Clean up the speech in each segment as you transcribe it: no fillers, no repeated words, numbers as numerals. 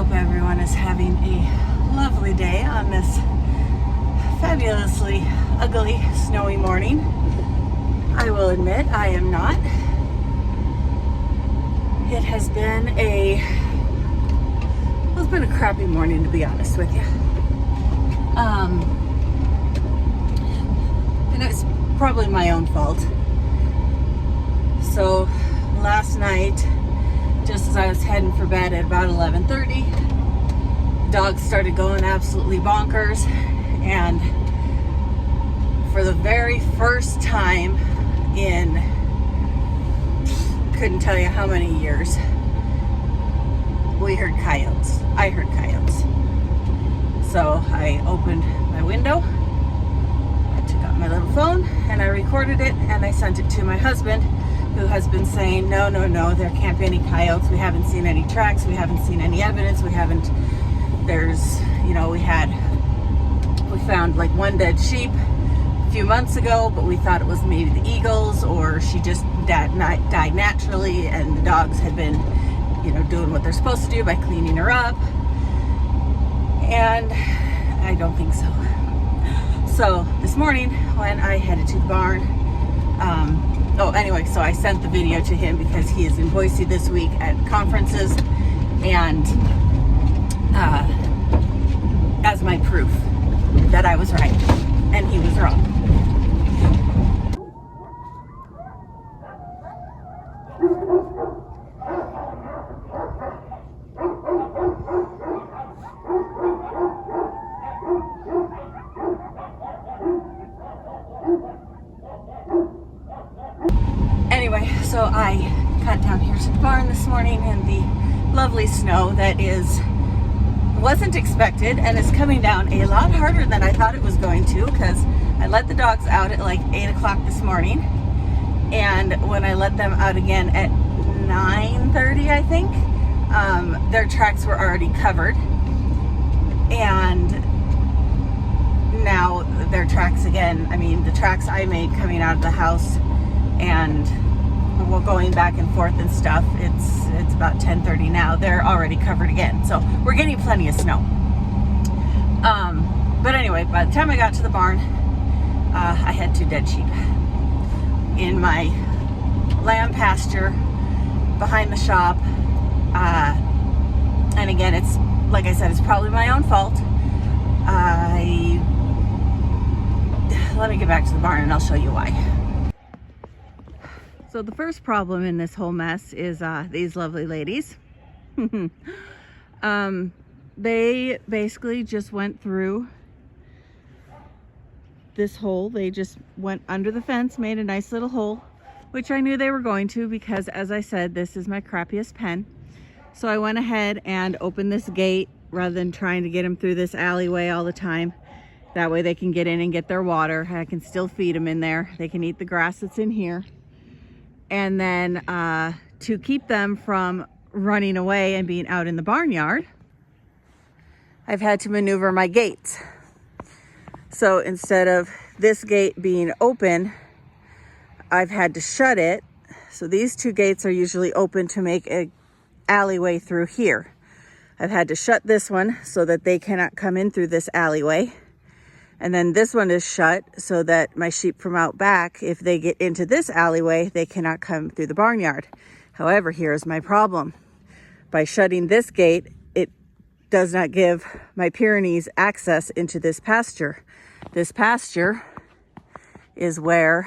hope everyone is having a lovely day on this fabulously ugly, snowy morning. I will admit I am not. It has been it's been a crappy morning, to be honest with you. And it's probably my own fault. So last night, just as I was heading for bed at about 11:30, the dogs started going absolutely bonkers, and for the very first time in couldn't tell you how many years, we heard coyotes. I heard coyotes. So I opened my window, I took out my little phone, and I recorded it, and I sent it to my husband, who has been saying, no, there can't be any coyotes. We haven't seen any tracks. We haven't seen any evidence. We found like one dead sheep a few months ago, but we thought it was maybe the eagles, or she just died naturally, and the dogs had been, doing what they're supposed to do by cleaning her up. And I don't think so. So this morning when I headed to the barn, so I sent the video to him because he is in Boise this week at conferences, and as my proof that I was right and he was wrong. Anyway, so I got down here to the barn this morning in the lovely snow that wasn't expected and is coming down a lot harder than I thought it was going to, because I let the dogs out at like 8 o'clock this morning, and when I let them out again at 9:30, I think, their tracks were already covered, and now their tracks again, the tracks I made coming out of the house and going back and forth and stuff, it's about 10:30 now, they're already covered again. So we're getting plenty of snow. But anyway, by the time I got to the barn, I had 2 dead sheep in my lamb pasture behind the shop. And again, it's like I said, it's probably my own fault. Let me get back to the barn and I'll show you why. So the first problem in this whole mess is these lovely ladies. They basically just went through this hole. They just went under the fence, made a nice little hole, which I knew they were going to, because as I said, this is my crappiest pen. So I went ahead and opened this gate rather than trying to get them through this alleyway all the time. That way they can get in and get their water. I can still feed them in there. They can eat the grass that's in here. And then to keep them from running away and being out in the barnyard, I've had to maneuver my gates. So instead of this gate being open, I've had to shut it. So these 2 gates are usually open to make an alleyway through here. I've had to shut this one so that they cannot come in through this alleyway. And then this one is shut so that my sheep from out back, if they get into this alleyway, they cannot come through the barnyard. However, here's my problem. By shutting this gate, it does not give my Pyrenees access into this pasture. This pasture is where,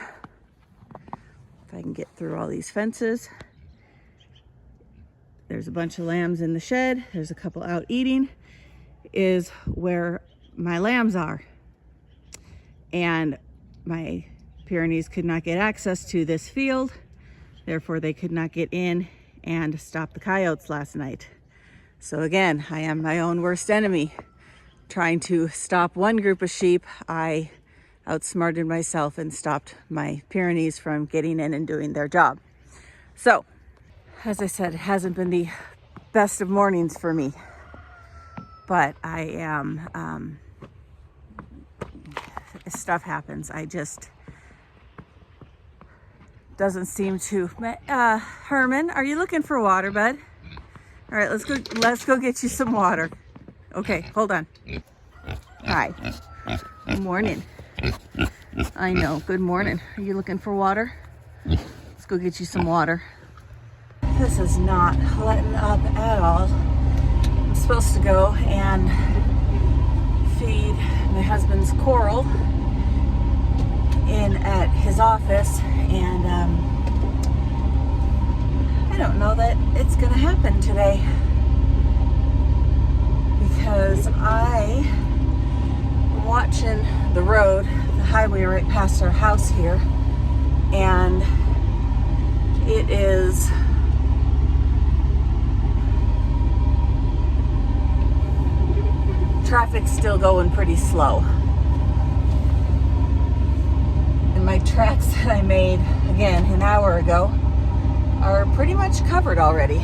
if I can get through all these fences, there's a bunch of lambs in the shed, there's a couple out eating, is where my lambs are. And my Pyrenees could not get access to this field, therefore they could not get in and stop the coyotes last night. So again, I am my own worst enemy. Trying to stop one group of sheep, I outsmarted myself and stopped my Pyrenees from getting in and doing their job. So, as I said, it hasn't been the best of mornings for me, but I am, stuff happens. I just doesn't seem to. Herman, are you looking for water, bud? All right, let's go get you some water. Okay, hold on. Hi. Good morning. I know, good morning. Are you looking for water? Let's go get you some water. This is not letting up at all. I'm supposed to go and feed my husband's coral in at his office, and I don't know that it's gonna happen today because I am watching the road, the highway right past our house here, and it is traffic's still going pretty slow. And my tracks that I made, again, an hour ago, are pretty much covered already.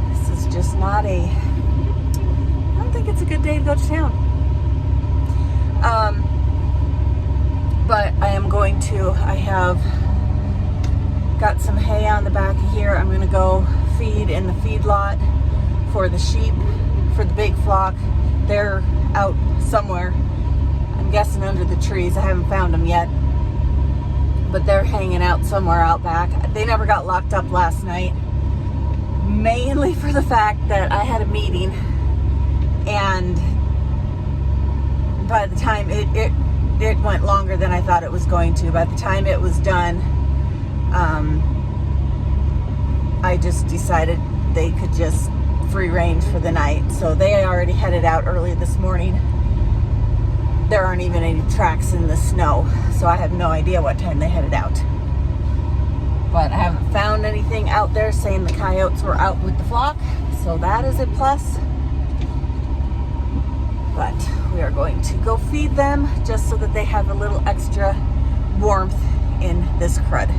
This is just not I don't think it's a good day to go to town. But I am going to, I have got some hay on the back of here. I'm gonna go feed in the feed lot for the sheep, for the big flock. They're out somewhere. I'm guessing under the trees. I haven't found them yet. But they're hanging out somewhere out back. They never got locked up last night. Mainly for the fact that I had a meeting, and by the time it went longer than I thought it was going to. By the time it was done, I just decided they could just free range for the night. So they already headed out early this morning. There aren't even any tracks in the snow, so I have no idea what time they headed out. But I haven't found anything out there saying the coyotes were out with the flock, so that is a plus. But we are going to go feed them just so that they have a little extra warmth in this crud.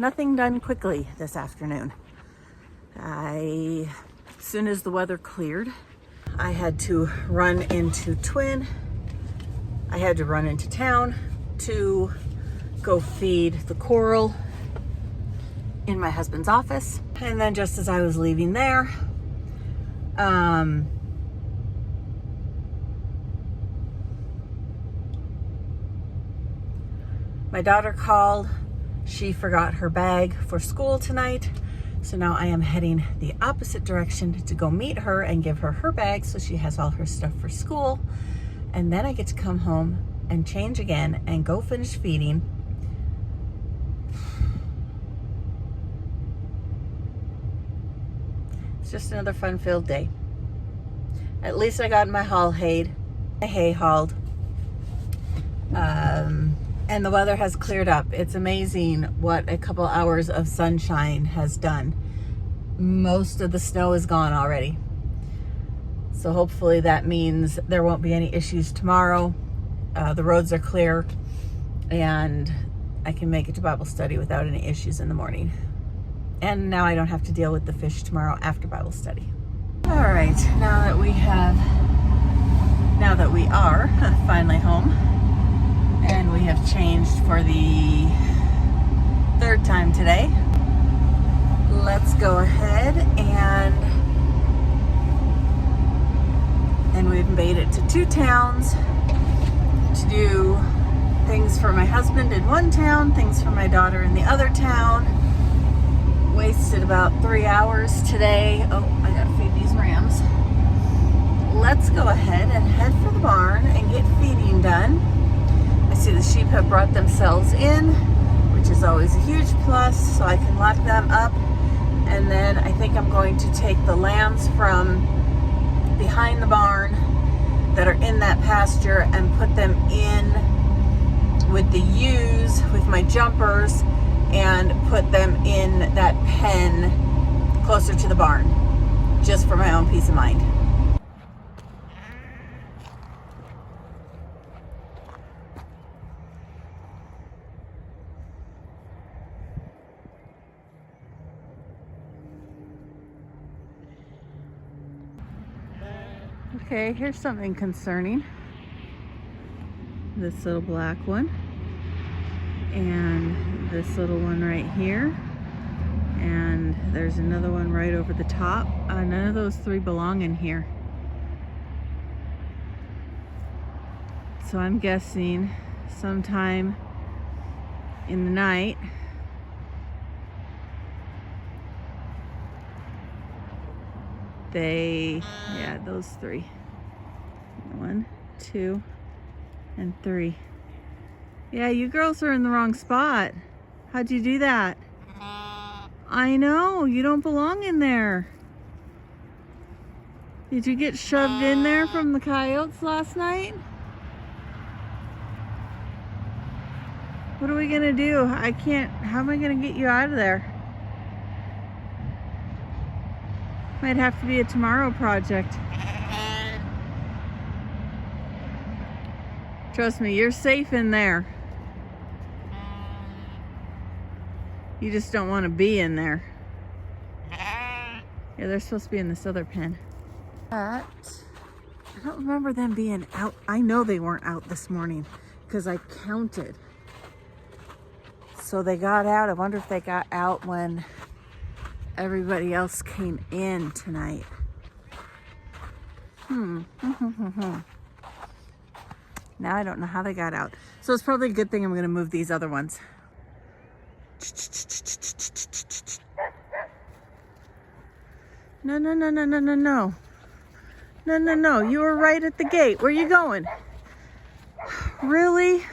nothing done quickly this afternoon. As soon as the weather cleared, I had to run into Twin. I had to run into town to go feed the coral in my husband's office. And then just as I was leaving there, my daughter called. She forgot her bag for school tonight. So now I am heading the opposite direction to go meet her and give her her bag so she has all her stuff for school. And then I get to come home and change again and go finish feeding. It's just another fun-filled day. At least I got my hay hauled. And the weather has cleared up. It's amazing what a couple hours of sunshine has done. Most of the snow is gone already. So hopefully that means there won't be any issues tomorrow. The roads are clear and I can make it to Bible study without any issues in the morning. And now I don't have to deal with the fish tomorrow after Bible study. All right, now that we are finally home, and we have changed for the third time today, let's go ahead and we've made it to 2 towns to do things for my husband in one town, things for my daughter in the other town. Wasted about 3 hours today. Oh, I gotta feed these rams. Let's go ahead and head for the barn and get feeding done. I see the sheep have brought themselves in, which is always a huge plus, so I can lock them up. And then I think I'm going to take the lambs from behind the barn that are in that pasture and put them in with the ewes, with my jumpers, and put them in that pen closer to the barn, just for my own peace of mind. Okay, here's something concerning. This little black one, and this little one right here, and there's another one right over the top. None of those 3 belong in here. So I'm guessing sometime in the night those 3. 1, 2, and 3. Yeah, you girls are in the wrong spot. How'd you do that? I know, you don't belong in there. Did you get shoved in there from the coyotes last night? What are we gonna do? How am I gonna get you out of there? Might have to be a tomorrow project. Trust me, you're safe in there. You just don't want to be in there. Yeah, they're supposed to be in this other pen. But I don't remember them being out. I know they weren't out this morning because I counted. So they got out. I wonder if they got out when everybody else came in tonight. Now I don't know how they got out. So it's probably a good thing I'm going to move these other ones. No. No. You were right at the gate. Where are you going? Really?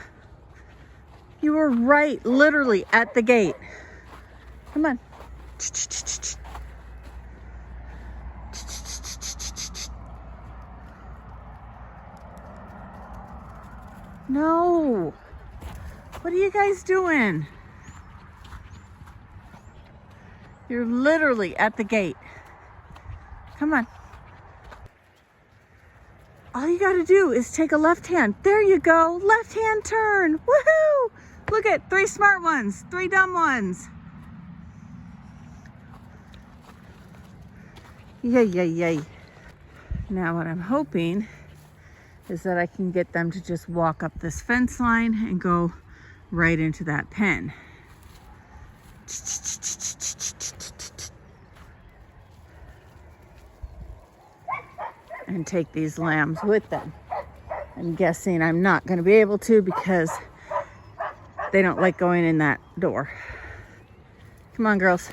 You were right, literally at the gate. Come on. No. What are you guys doing? You're literally at the gate. Come on. All you gotta do is take a left hand. There you go. Left hand turn. Woohoo! Look at 3 smart ones, 3 dumb ones. Yay, yay, yay. Now what I'm hoping is that I can get them to just walk up this fence line and go right into that pen. And take these lambs with them. I'm guessing I'm not going to be able to because they don't like going in that door. Come on, girls.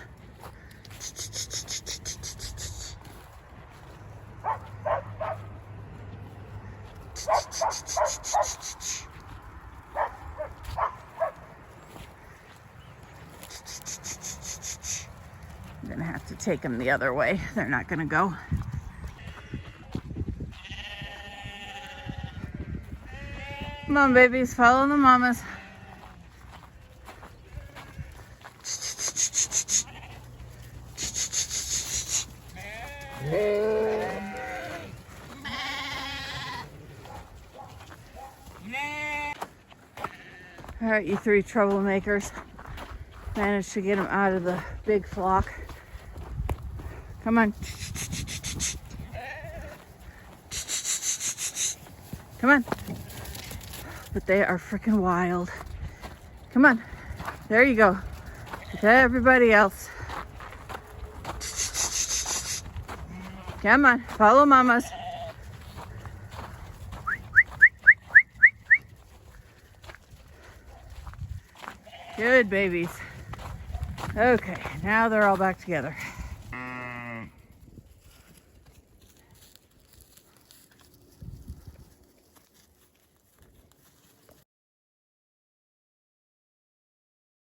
I'm gonna have to take them the other way. They're not gonna go. Come on, babies, follow the mamas. All right, you three troublemakers. Managed to get them out of the big flock. Come on. Come on. But they are freaking wild. Come on. There you go. With everybody else. Come on. Follow mamas. Good babies. Okay, now they're all back together.